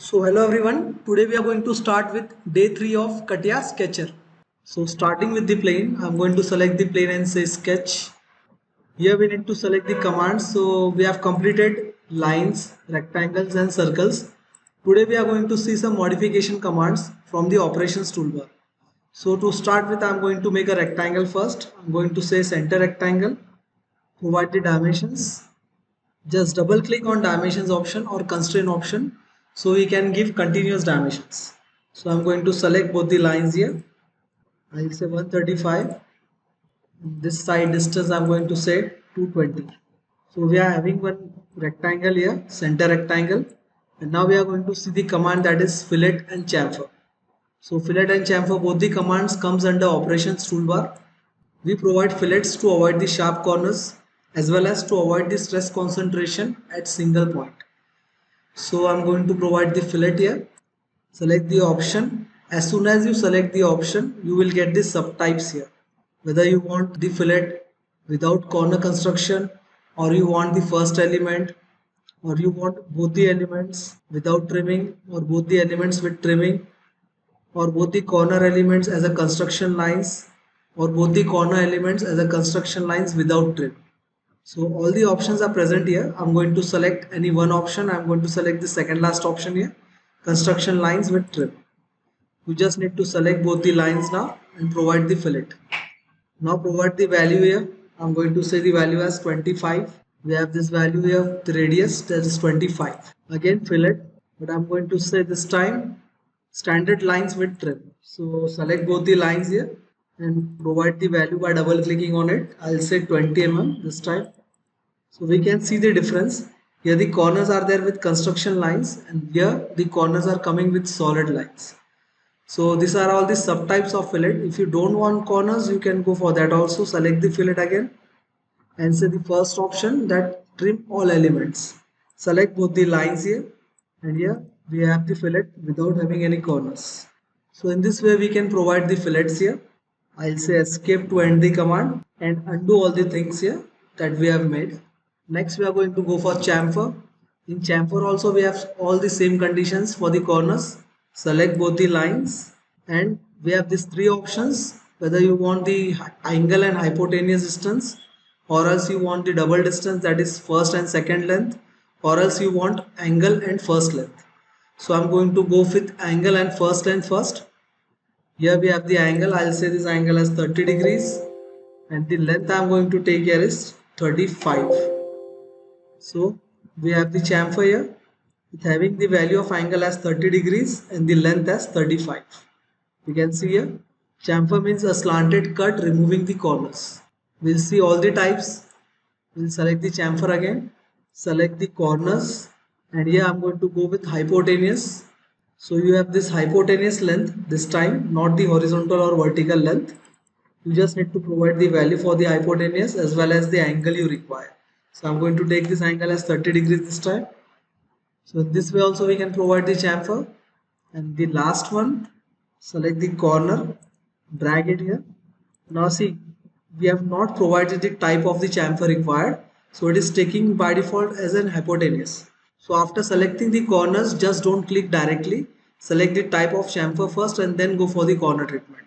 So hello everyone, today we are going to start with day 3 of CATIA Sketcher. So starting with the plane, I'm going to select the plane and say sketch. Here we need to select the commands. So we have completed lines, rectangles and circles. Today we are going to see some modification commands from the operations toolbar. So to start with, I'm going to make a rectangle first. I'm going to say center rectangle, provide the dimensions. Just double click on dimensions option or constraint option so we can give continuous dimensions. So I'm going to select both the lines here. I'll say 135. This side distance I'm going to say 220. So we are having one rectangle here, center rectangle, and now we are going to see the command that is fillet and chamfer. So fillet and chamfer, both the commands comes under operations toolbar. We provide fillets to avoid the sharp corners as well as to avoid the stress concentration at single point. So I'm going to provide the fillet here. Select the option. As soon as you select the option, you will get the subtypes here. Whether you want the fillet without corner construction, or you want the first element, or you want both the elements without trimming, or both the elements with trimming, or both the corner elements as a construction lines, or both the corner elements as a construction lines without trim. So all the options are present here. I'm going to select any one option. I'm going to select the second last option here, construction lines with trim. You just need to select both the lines now and provide the fillet. Now provide the value here. I'm going to say the value as 25. We have this value here, the radius, that is 25. Again fillet, but I'm going to say this time standard lines with trim. So select both the lines here and provide the value by double clicking on it. I'll say 20 mm this time. So we can see the difference. Here the corners are there with construction lines, and here the corners are coming with solid lines. So these are all the subtypes of fillet. If you don't want corners, you can go for that also. Select the fillet again and say the first option, that trim all elements. Select both the lines here, and here we have the fillet without having any corners. So in this way we can provide the fillets here. I'll say escape to end the command and undo all the things here that we have made. Next we are going to go for chamfer. In chamfer also we have all the same conditions for the corners. Select both the lines, and we have these three options, whether you want the angle and hypotenuse distance, or else you want the double distance, that is first and second length, or else you want angle and first length. So I'm going to go with angle and first length first. Here we have the angle. I'll say this angle as 30 degrees, and the length I'm going to take here is 35. So we have the chamfer here with having the value of angle as 30 degrees and the length as 35. You can see here chamfer means a slanted cut removing the corners. We'll see all the types. We'll select the chamfer again, select the corners, and here I'm going to go with hypotenuse. So you have this hypotenuse length this time, not the horizontal or vertical length. You just need to provide the value for the hypotenuse as well as the angle you require. So I'm going to take this angle as 30 degrees this time. So in this way also we can provide the chamfer. And the last one, select the corner, drag it here. Now see, we have not provided the type of the chamfer required, so it is taking by default as an hypotenuse. So after selecting the corners, just don't click directly. Select the type of chamfer first and then go for the corner treatment.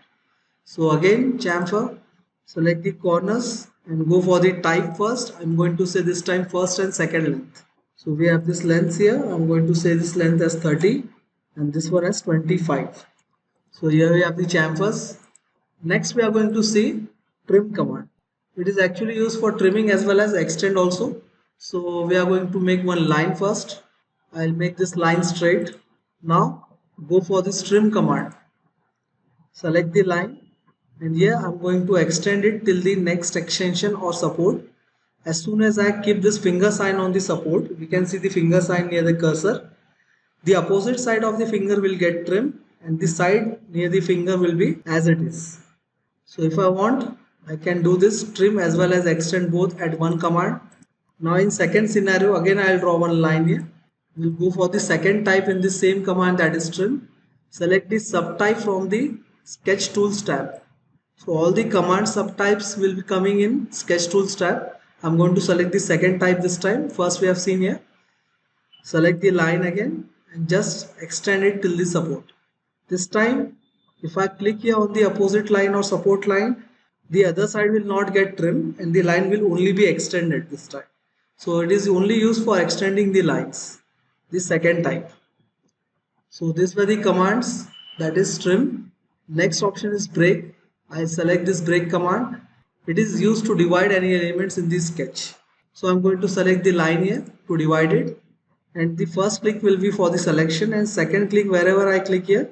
So again chamfer, select the corners and go for the type first. I'm going to say this time first and second length. So we have this length here. I'm going to say this length as 30 and this one as 25. So here we have the chamfers. Next we are going to see trim command. It is actually used for trimming as well as extend also. So we are going to make one line first. I'll make this line straight. Now go for this trim command. Select the line, and here I'm going to extend it till the next extension or support. As soon as I keep this finger sign on the support, we can see the finger sign near the cursor. The opposite side of the finger will get trimmed and the side near the finger will be as it is. So if I want, I can do this trim as well as extend both at one command. Now in second scenario, again I'll draw one line here. We'll go for the second type in the same command, that is trim. Select the subtype from the Sketch Tools tab. So all the command subtypes will be coming in Sketch Tools tab. I'm going to select the second type this time. First we have seen here. Select the line again and just extend it till the support. This time if I click here on the opposite line or support line, the other side will not get trimmed and the line will only be extended this time. So it is only used for extending the lines, the second type. So these were the commands, that is trim. Next option is break. I select this break command. It is used to divide any elements in this sketch. So I'm going to select the line here to divide it, and the first click will be for the selection, and second click wherever I click here,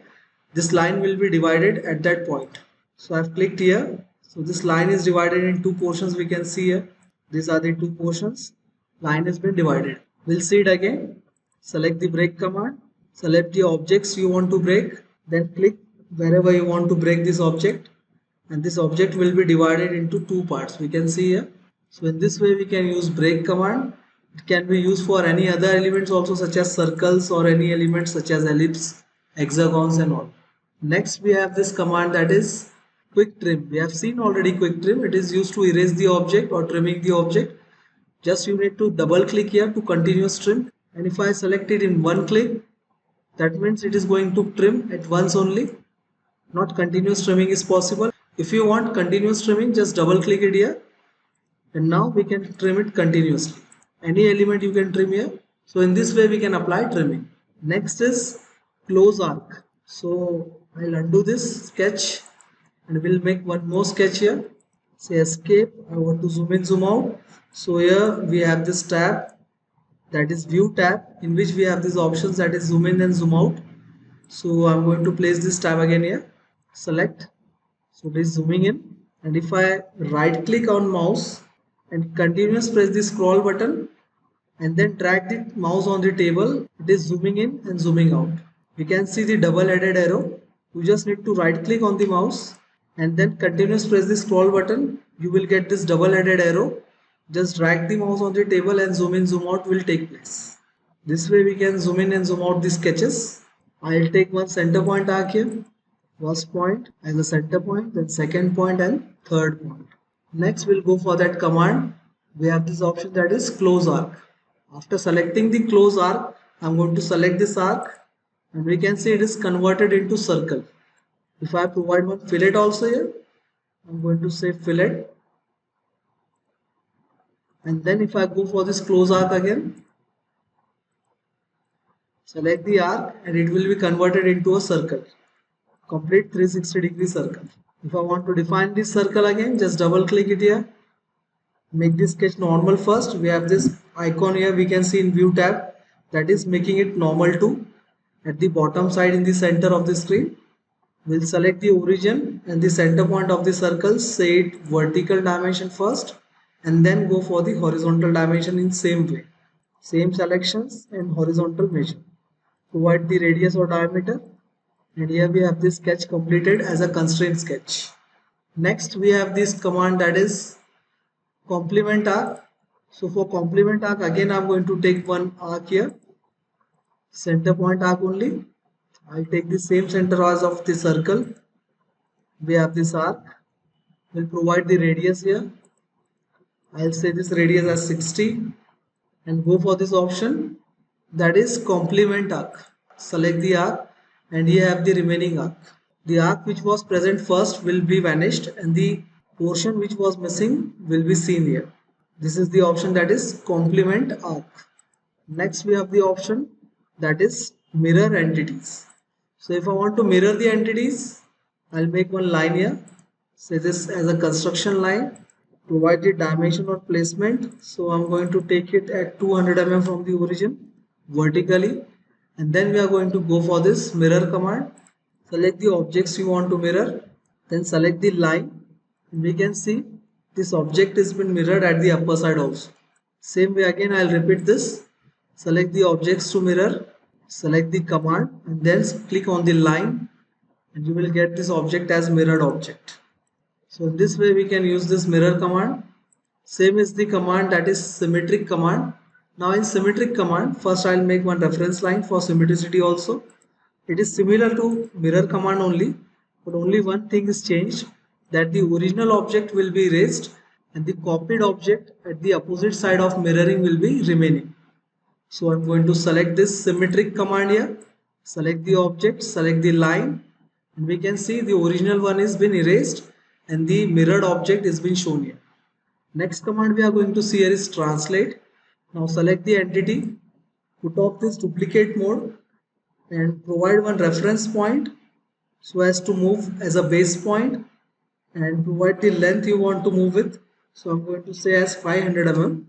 this line will be divided at that point. So I've clicked here. So this line is divided in two portions, we can see here. These are the two portions. Line has been divided. We'll see it again. Select the break command. Select the objects you want to break. Then click wherever you want to break this object. And this object will be divided into two parts. We can see here. So in this way we can use break command. It can be used for any other elements also, such as circles, or any elements such as ellipse, hexagons and all. Next we have this command, that is quick trim. We have seen already quick trim. It is used to erase the object or trimming the object. Just you need to double click here to continuous trim, and if I select it in one click, that means it is going to trim at once only. Not continuous trimming is possible. If you want continuous trimming, just double click it here, and now we can trim it continuously. Any element you can trim here. So in this way we can apply trimming. Next is close arc. So I'll undo this sketch and we'll make one more sketch here. Say escape. I want to zoom in, zoom out. So here we have this tab, that is view tab, in which we have these options, that is zoom in and zoom out. So I'm going to place this tab again here. Select. So it is zooming in, and if I right click on mouse and continuous press the scroll button and then drag the mouse on the table, it is zooming in and zooming out. We can see the double headed arrow. You just need to right click on the mouse and then continuous press the scroll button. You will get this double headed arrow. Just drag the mouse on the table and zoom in, zoom out will take place. This way we can zoom in and zoom out the sketches. I'll take one center point arc here. First point as a center point, then second point and third point. Next we'll go for that command. We have this option, that is close arc. After selecting the close arc, I'm going to select this arc, and we can see it is converted into circle. If I provide one fillet also here, I'm going to say fillet, and then if I go for this close arc again, select the arc, and it will be converted into a circle, complete 360-degree circle. If I want to define this circle again, just double click it here, make this sketch normal first. We have this icon here, we can see in view tab, that is making it normal to. At the bottom side in the center of the screen, we'll select the origin and the center point of the circle, say it vertical dimension first, and then go for the horizontal dimension in same way. Same selections and horizontal measure. Provide the radius or diameter, and here we have this sketch completed as a constraint sketch. Next we have this command, that is complement arc. So for complement arc, again I'm going to take one arc here, center point arc only. I'll take the same center as of the circle. We have this arc. We'll provide the radius here. I'll say this radius as 60 and go for this option, that is complement arc. Select the arc, and here have the remaining arc. The arc which was present first will be vanished, and the portion which was missing will be seen here. This is the option, that is complement arc. Next we have the option, that is mirror entities. So if I want to mirror the entities, I'll make one line here, say this as a construction line, provide the dimension or placement. So I'm going to take it at 200 mm from the origin vertically, and then we are going to go for this mirror command. Select the objects you want to mirror, then select the line, and we can see this object has been mirrored at the upper side also. Same way again I'll repeat this. Select the objects to mirror, select the command, and then click on the line, and you will get this object as mirrored object. So in this way we can use this mirror command. Same is the command, that is symmetric command. Now in symmetric command, first I'll make one reference line for symmetricity also. It is similar to mirror command only, but only one thing is changed, that the original object will be erased and the copied object at the opposite side of mirroring will be remaining. So I'm going to select this symmetric command here, select the object, select the line, and we can see the original one is been erased and the mirrored object is been shown here. Next command we are going to see here is translate. Now select the entity, put off this duplicate mode and provide one reference point so as to move as a base point, and provide the length you want to move with. So I'm going to say as 500 mm,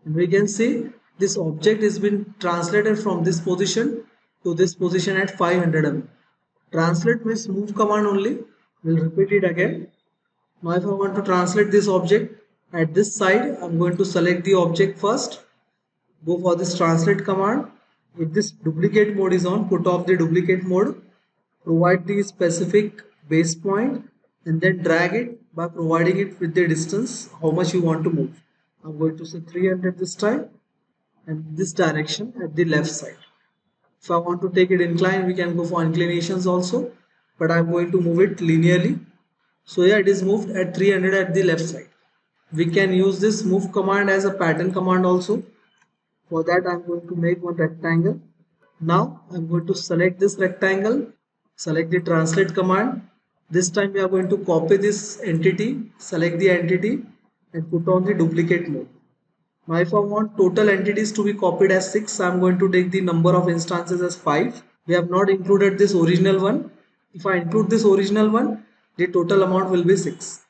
and we can see this object has been translated from this position to this position at 500 mm. Translate means move command only. We'll repeat it again. Now if I want to translate this object at this side, I'm going to select the object first, go for this translate command. If this duplicate mode is on, put off the duplicate mode, provide the specific base point and then drag it by providing it with the distance how much you want to move. I'm going to say 300 this time and this direction at the left side. If I want to take it incline, we can go for inclinations also, but I'm going to move it linearly. So yeah, it is moved at 300 at the left side. We can use this move command as a pattern command also. For that I'm going to make one rectangle. Now I'm going to select this rectangle, select the translate command. This time we are going to copy this entity, select the entity and put on the duplicate mode. Now if I want total entities to be copied as 6, I am going to take the number of instances as 5. We have not included this original one. If I include this original one, the total amount will be 6.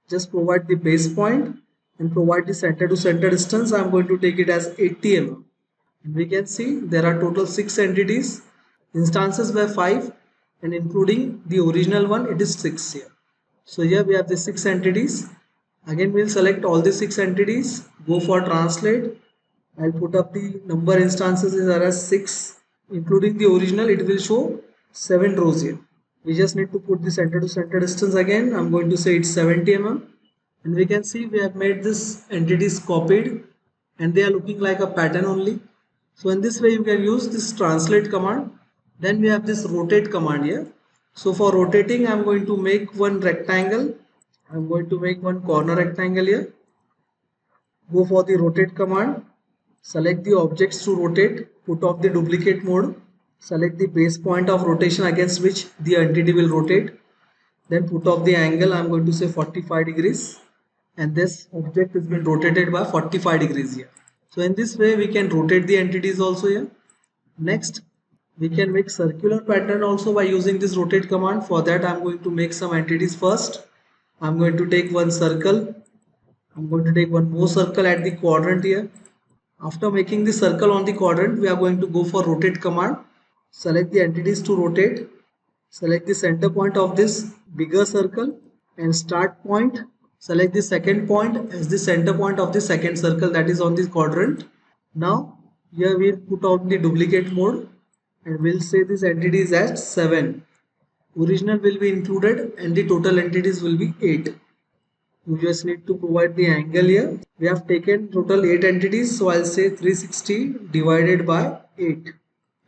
Just provide the base point and provide the center to center distance. I am going to take it as 80 mm. And we can see there are total 6 entities. Instances were 5 and including the original one it is 6 here. So here we have the 6 entities. Again we'll select all the 6 entities, go for translate. I'll put up the number instances as 6, including the original it will show 7 rows here. We just need to put the center to center distance again. I'm going to say it's 70 mm. And we can see we have made this entities copied and they are looking like a pattern only. So in this way you can use this translate command. Then we have this rotate command here. So for rotating I'm going to make one rectangle. I'm going to make one corner rectangle here. Go for the rotate command. Select the objects to rotate. Put off the duplicate mode. Select the base point of rotation against which the entity will rotate. Then put off the angle. I'm going to say 45 degrees. And this object has been rotated by 45 degrees here. So in this way we can rotate the entities also here. Next we can make circular pattern also by using this rotate command. For that I'm going to make some entities first. I'm going to take one circle. I'm going to take one more circle at the quadrant here. After making the circle on the quadrant, we are going to go for rotate command. Select the entities to rotate. Select the center point of this bigger circle and start point. Select the second point as the center point of the second circle that is on this quadrant. Now here we'll put on the duplicate mode and we'll say this entity is at 7. Original will be included and the total entities will be 8. You just need to provide the angle here. We have taken total 8 entities, so I'll say 360 divided by 8.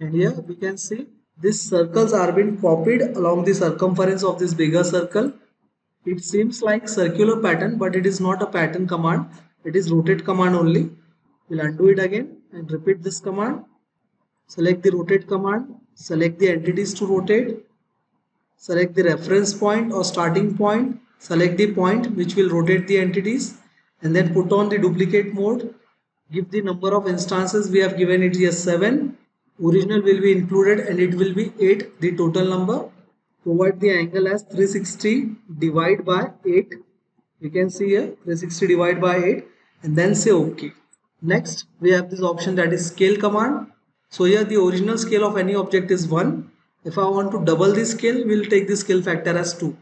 And here we can see these circles are being copied along the circumference of this bigger circle. It seems like circular pattern, but it is not a pattern command. It is rotate command only. We'll undo it again and repeat this command. Select the rotate command. Select the entities to rotate. Select the reference point or starting point. Select the point which will rotate the entities and then put on the duplicate mode. Give the number of instances. We have given it here 7. Original will be included and it will be 8, the total number. Provide the angle as 360 divide by 8. You can see here 360 divide by 8 and then say OK. Next we have this option that is scale command. So here the original scale of any object is 1. If I want to double the scale, we'll take the scale factor as 2.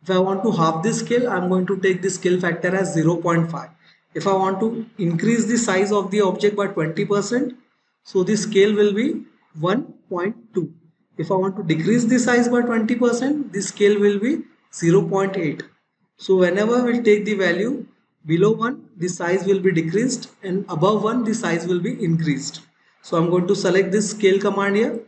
If I want to half the scale, I'm going to take the scale factor as 0.5. If I want to increase the size of the object by 20%, so the scale will be 1.2. If I want to decrease the size by 20%, the scale will be 0.8. So whenever we take the value below 1, the size will be decreased and above 1, the size will be increased. So I'm going to select this scale command here.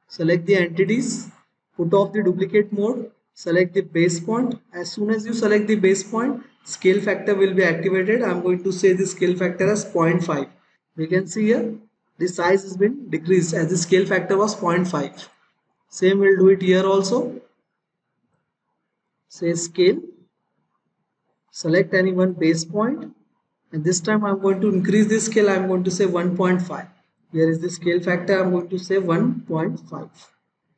Select the entities, put off the duplicate mode, select the base point. As soon as you select the base point, scale factor will be activated. I'm going to say the scale factor as 0.5. We can see here the size has been decreased as the scale factor was 0.5. Same we'll do it here also. Say scale, select any one base point, and this time I'm going to increase the scale. I'm going to say 1.5. Here is the scale factor. I'm going to say 1.5.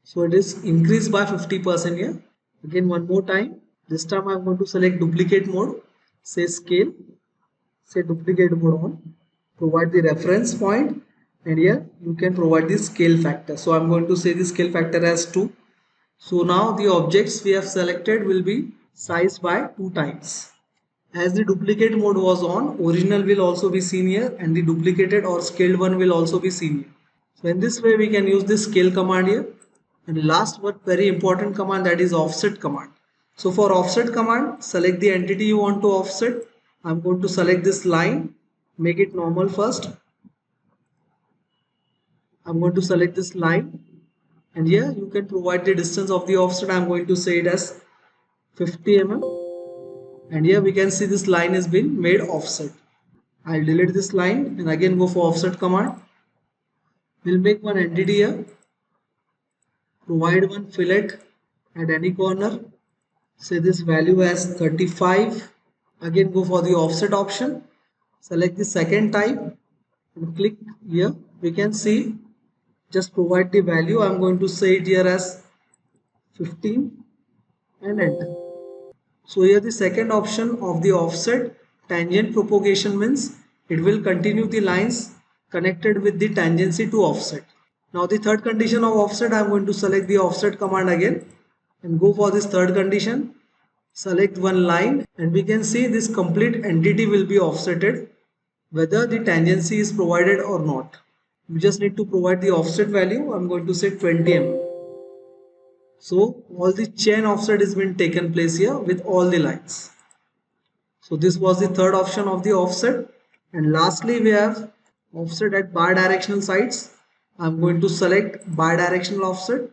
So it is increased by 50% here. Again, one more time. This time I'm going to select duplicate mode. Say scale, say duplicate mode on. Provide the reference point, and here you can provide the scale factor. So I'm going to say the scale factor as 2. So now the objects we have selected will be sized by 2 times. As the duplicate mode was on, original will also be seen here, and the duplicated or scaled one will also be seen here. So in this way we can use this scale command here. And last but very important command, that is offset command. So for offset command, select the entity you want to offset. I'm going to select this line, make it normal first. I'm going to select this line, and here you can provide the distance of the offset. I'm going to say it as 50 mm, and here we can see this line has been made offset. I'll delete this line and again go for offset command. We'll make one entity here, provide one fillet at any corner, say this value as 35. Again go for the offset option, select the second type and click here. We can see, just provide the value. I'm going to say it here as 15 and enter. So here the second option of the offset tangent propagation means it will continue the lines connected with the tangency to offset. Now the third condition of offset, I am going to select the offset command again and go for this third condition. Select one line and we can see this complete entity will be offsetted whether the tangency is provided or not. You just need to provide the offset value. I am going to say 20 mm. So all the chain offset has been taken place here with all the lines. So this was the third option of the offset. And lastly we have offset at bidirectional sides. I'm going to select bidirectional offset,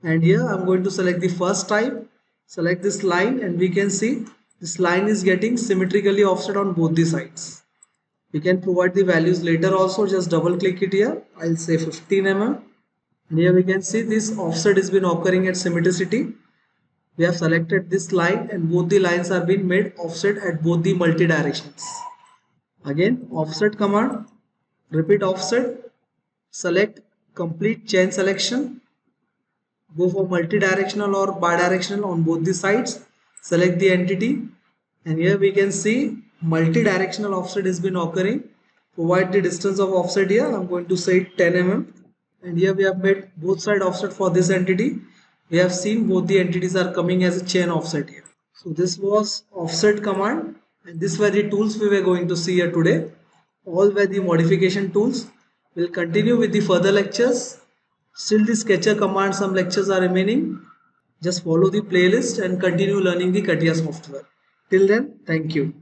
and here I'm going to select the first type, select this line, and we can see this line is getting symmetrically offset on both the sides. We can provide the values later also, just double click it here. I'll say 15 mm. And here we can see this offset has been occurring at symmetricity. We have selected this line and both the lines are being made offset at both the multi directions. Again offset command, repeat offset, select complete chain selection, go for multi-directional or bidirectional on both the sides, select the entity, and here we can see multi-directional offset has been occurring. Provide the distance of offset here. I'm going to say 10 mm, and here we have made both side offset for this entity. We have seen both the entities are coming as a chain offset here. So this was offset command, and these were the tools we were going to see here today. All were the modification tools. We'll continue with the further lectures. Still the Sketcher command, some lectures are remaining. Just follow the playlist and continue learning the CATIA software. Till then, thank you.